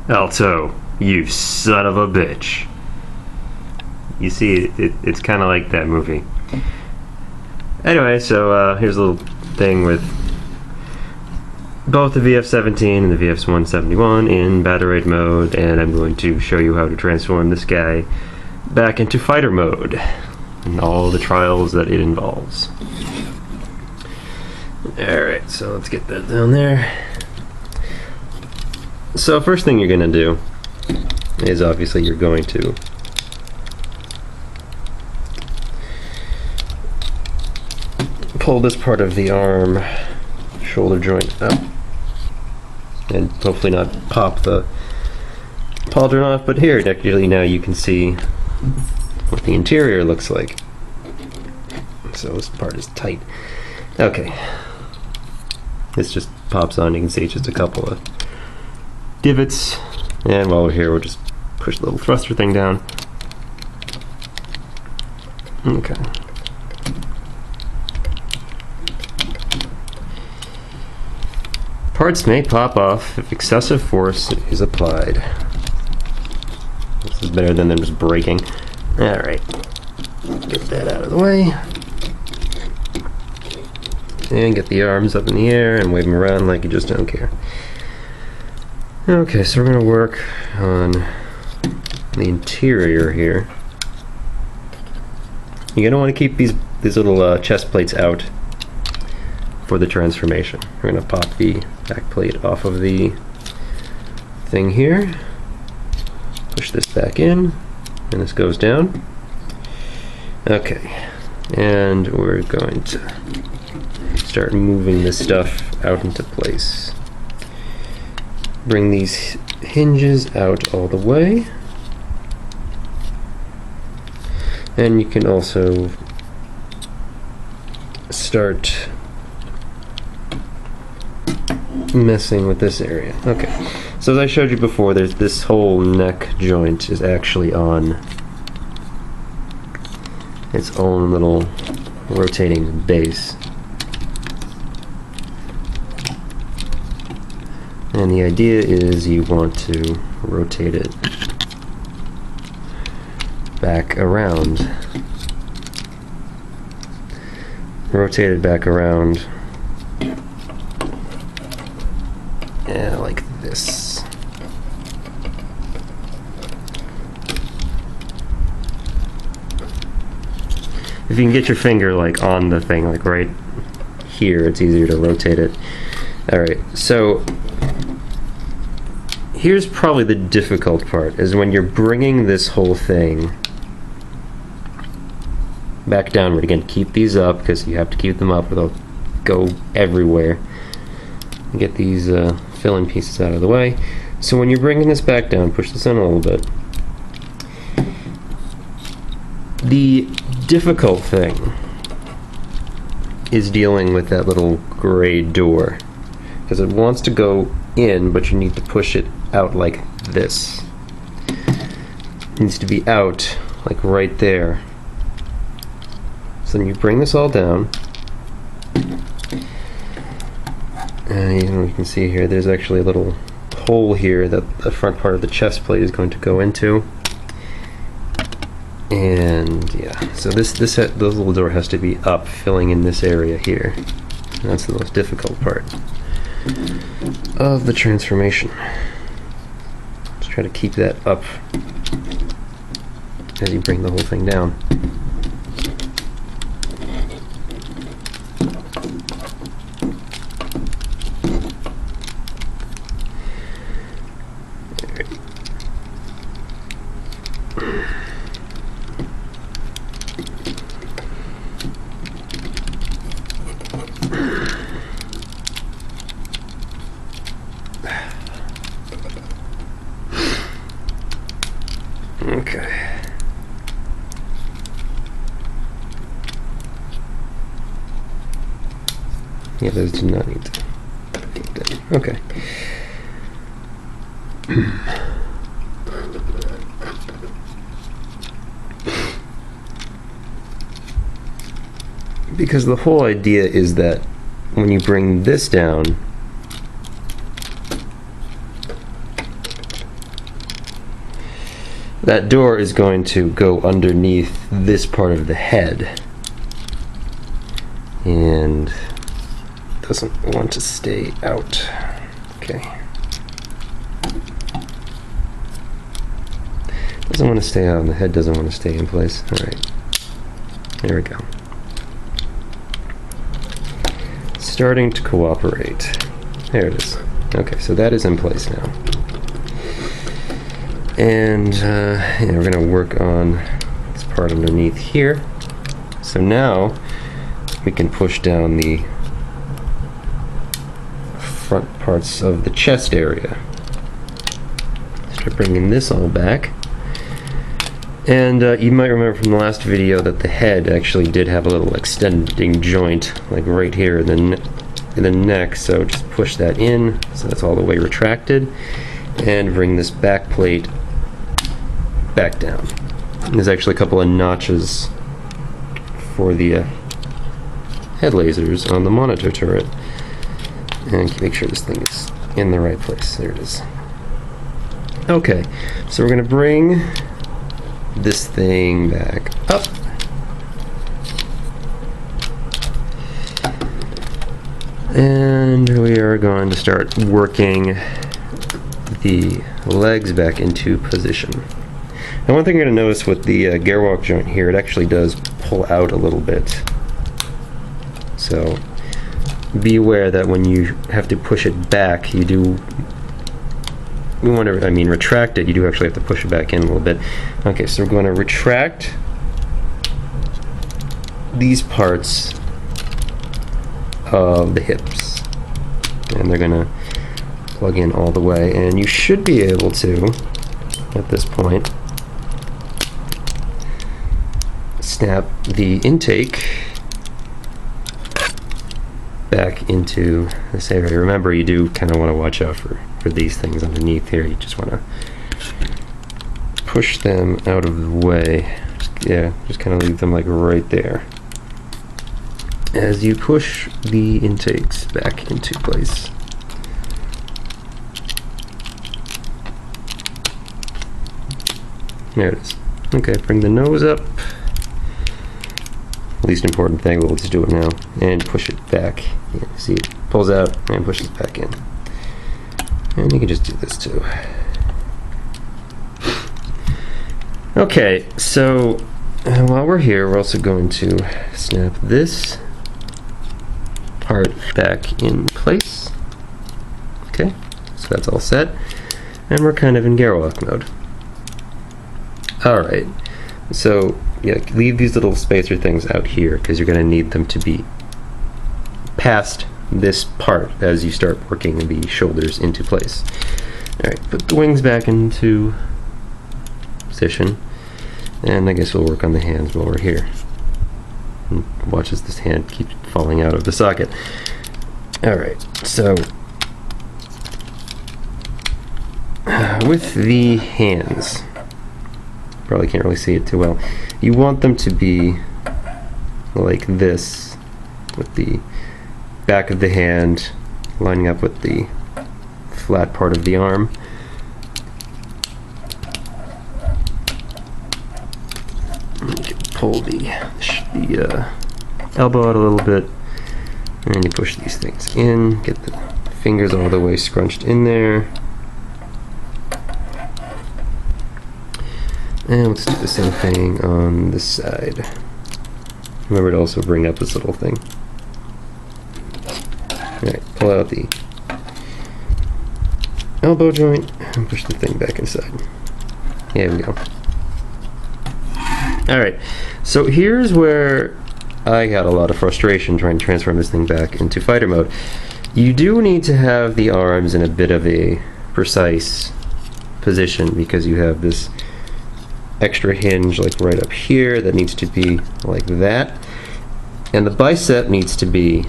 Alto, you son of a bitch. You see, it's kind of like that movie. Anyway, so here's a little thing with both the VF-17 and the VF-171 in Battroid mode, and I'm going to show you how to transform this guy back into fighter mode and all the trials that it involves. Alright, so let's get that down there. So first thing you're going to do is obviously you're going to pull this part of the arm shoulder joint up and hopefully not pop the pauldron off, but here actually now you can see what the interior looks like. So this part is tight. Okay, this just pops on. You can see it's just a couple of divots, and while we're here we'll just push the little thruster thing down. Okay. Parts may pop off if excessive force is applied. This is better than them just breaking. Alright, get that out of the way. And get the arms up in the air and wave them around like you just don't care. Okay, so we're going to work on the interior here. You're going to want to keep these little chest plates out for the transformation. We're going to pop the back plate off of the thing here, push this back in, and this goes down. Okay, and we're going to start moving this stuff out into place. Bring these hinges out all the way, and you can also start messing with this area. Okay, so as I showed you before, there's this whole neck joint is actually on its own little rotating base, and the idea is you want to rotate it back around. Rotate it back around. Yeah, like this. If you can get your finger like on the thing, like right here, it's easier to rotate it. Alright, so here's probably the difficult part, is when you're bringing this whole thing back downward. Again, keep these up because you have to keep them up or they'll go everywhere. Get these filling pieces out of the way. So when you're bringing this back down, push this in a little bit. The difficult thing is dealing with that little gray door, because it wants to go in, but you need to push it out like this. It needs to be out like right there. So then you bring this all down. You can see here there's actually a little hole here that the front part of the chest plate is going to go into. And yeah, so this little door has to be up, filling in this area here. And that's the most difficult part of the transformation. Just try to keep that up as you bring the whole thing down. Okay. Yeah, those do not need to. Okay. Because the whole idea is that when you bring this down, that door is going to go underneath this part of the head and doesn't want to stay out. Okay. Doesn't want to stay out, and the head doesn't want to stay in place. Alright. There we go. Starting to cooperate. There it is. Okay, so that is in place now. And yeah, we're going to work on this part underneath here. So now we can push down the front parts of the chest area. Start bringing this all back. And you might remember from the last video that the head actually did have a little extending joint, like right here in the neck, so just push that in, so that's all the way retracted, and bring this back plate back down. And there's actually a couple of notches for the head lasers on the monitor turret, and make sure this thing is in the right place. There it is. Okay, so we're going to bring this thing back up. And we are going to start working the legs back into position. Now, one thing you're going to notice with the gwalk joint here, it actually does pull out a little bit. So be aware that when you have to push it back, you do, retract it, you do actually have to push it back in a little bit. Okay, so we're going to retract these parts of the hips, and they're going to plug in all the way, and you should be able to, at this point, snap the intake back into this area. Remember, you do kind of want to watch out for these things underneath here. You just want to push them out of the way. Just kind of leave them like right there as you push the intakes back into place. There it is. Okay, bring the nose up. Least important thing, but let's do it now. And push it back. See, it pulls out and pushes back in. And you can just do this too. Okay, so while we're here, we're also going to snap this part back in place. Okay, so that's all set. And we're kind of in gwalk mode. Alright, so yeah, leave these little spacer things out here because you're going to need them to be past this part as you start working the shoulders into place. Alright, put the wings back into position, and I guess we'll work on the hands while we're here. And watch as this hand keeps falling out of the socket. Alright, so with the hands, probably can't really see it too well, you want them to be like this, with the back of the hand lining up with the flat part of the arm. Pull the elbow out a little bit, and you push these things in, get the fingers all the way scrunched in there. And let's do the same thing on this side. Remember to also bring up this little thing. Alright, pull out the elbow joint and push the thing back inside. There we go. Alright, so here's where I got a lot of frustration trying to transform this thing back into fighter mode. You do need to have the arms in a bit of a precise position because you have this extra hinge like right up here that needs to be like that, and the bicep needs to be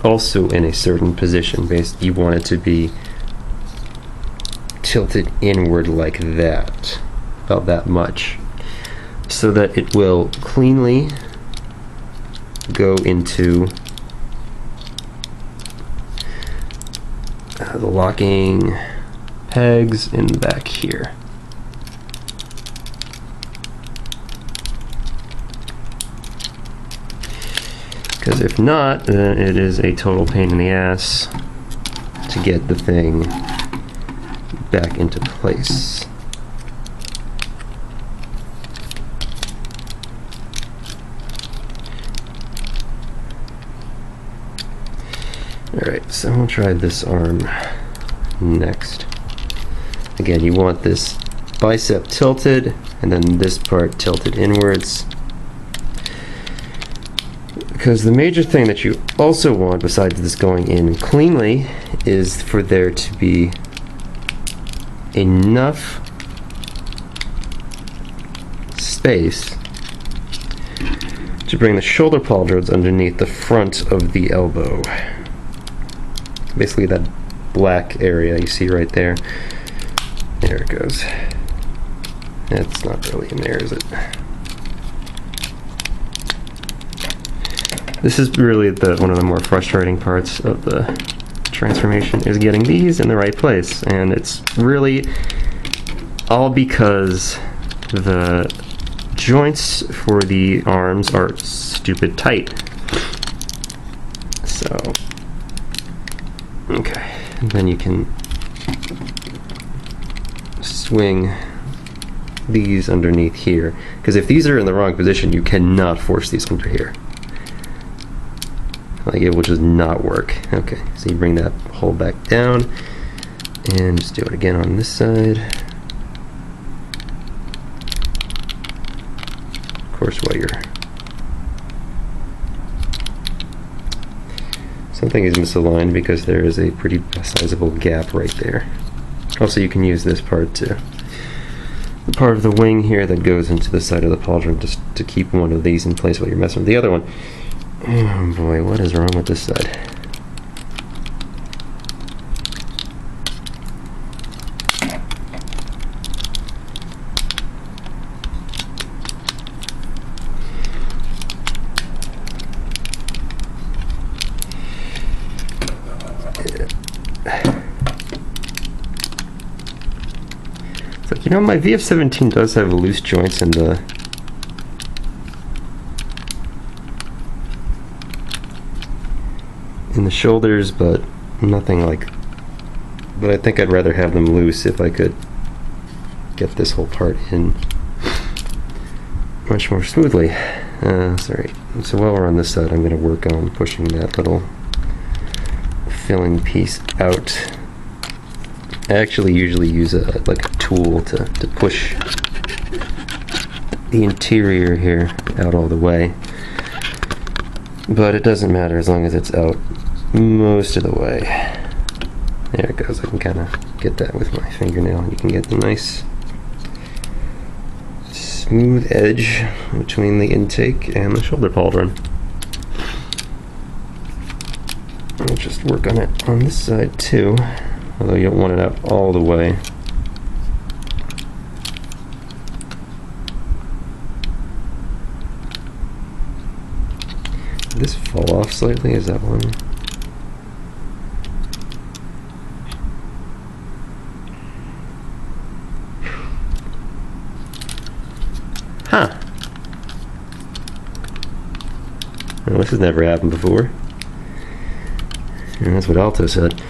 also in a certain position. Basically, you want it to be tilted inward like that, about that much, so that it will cleanly go into the locking pegs in the back here. Because if not, then it is a total pain in the ass to get the thing back into place. Alright, so we'll try this arm next. Again, you want this bicep tilted, and then this part tilted inwards. Because the major thing that you also want, besides this going in cleanly, is for there to be enough space to bring the shoulder pauldrons underneath the front of the elbow. Basically that black area you see right there. There it goes. It's not really in there, is it? This is really one of the more frustrating parts of the transformation, is getting these in the right place, and it's really all because the joints for the arms are stupid tight. So, okay, and then you can swing these underneath here, because if these are in the wrong position, you cannot force these under here. Like, it will just not work. Okay, so you bring that hole back down, and just do it again on this side. Of course, while something is misaligned because there is a pretty sizable gap right there. Also, you can use this part too. The part of the wing here that goes into the side of the pauldron just to keep one of these in place while you're messing with the other one. Oh boy, what is wrong with this side? It's like, you know, my VF-17 does have loose joints in the shoulders, but nothing like. But I think I'd rather have them loose if I could get this whole part in much more smoothly. Sorry. So while we're on this side, I'm going to work on pushing that little filling piece out. I actually usually use like a tool to push the interior here out all the way, but it doesn't matter as long as it's out most of the way. There it goes. I can kind of get that with my fingernail. You can get the nice smooth edge between the intake and the shoulder pauldron. I'll just work on it on this side too, although you don't want it out all the way. Did this fall off slightly? Is that one? Huh. Well, this has never happened before. And that's what Alto said.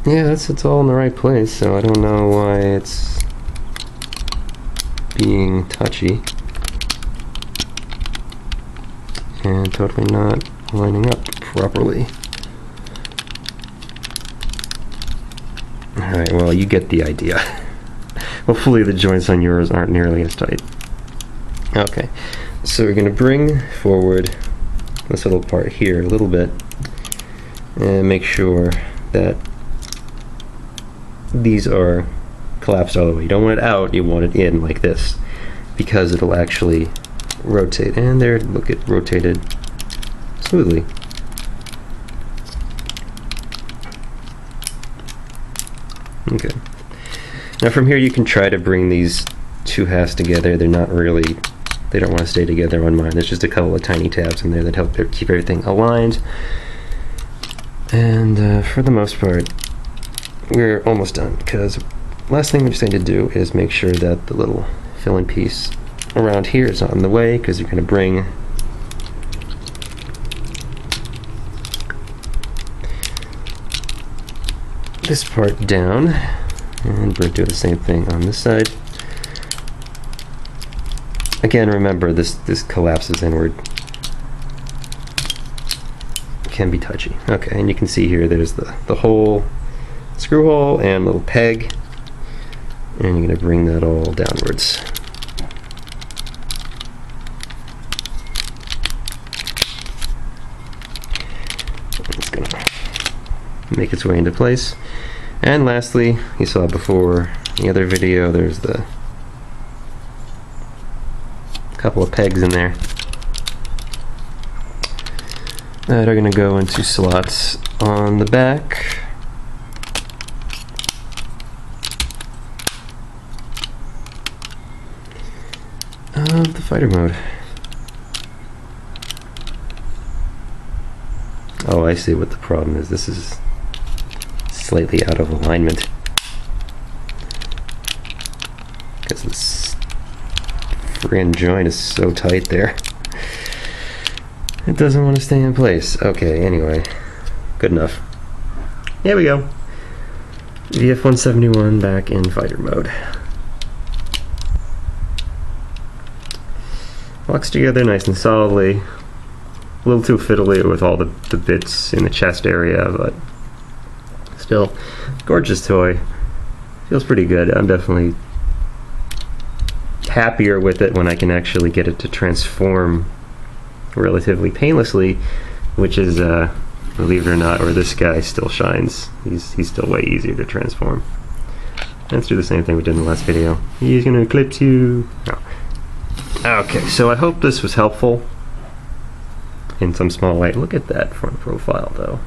Yeah, it's all in the right place, so I don't know why it's being touchy and totally not lining up properly. Alright, well, you get the idea. Hopefully the joints on yours aren't nearly as tight. Okay, so we're going to bring forward this little part here a little bit and make sure that these are collapsed all the way. You don't want it out, you want it in like this, because it'll actually rotate. And there, look, it rotated smoothly. Okay. Now from here you can try to bring these two halves together. They're not really, they don't want to stay together on mine. There's just a couple of tiny tabs in there that help keep everything aligned. And for the most part, we're almost done, because last thing we just need to do is make sure that the little fill-in piece around here is not in the way, because you're going to bring this part down, and we're doing the same thing on this side. Again, remember this collapses inward. Can be touchy. Okay, and you can see here there's the hole, screw hole, and little peg, and you're going to bring that all downwards. It's going to make its way into place. And lastly, you saw before in the other video, there's the couple of pegs in there that are going to go into slots on the back. Of the fighter mode. Oh, I see what the problem is. This is slightly out of alignment because this friggin' joint is so tight there. It doesn't want to stay in place. Okay, anyway, good enough. There we go. VF-171 back in fighter mode. Locks together nice and solidly. A little too fiddly with all the bits in the chest area, but still, gorgeous toy. Feels pretty good. I'm definitely happier with it when I can actually get it to transform relatively painlessly, which is, believe it or not, where this guy still shines. He's still way easier to transform. Let's do the same thing we did in the last video. He's gonna eclipse you. No. Okay, so I hope this was helpful in some small way. Look at that front profile, though.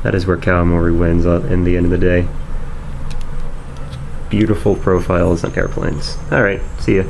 That is where Kawamori wins in the end of the day. Beautiful profiles on airplanes. Alright, see ya.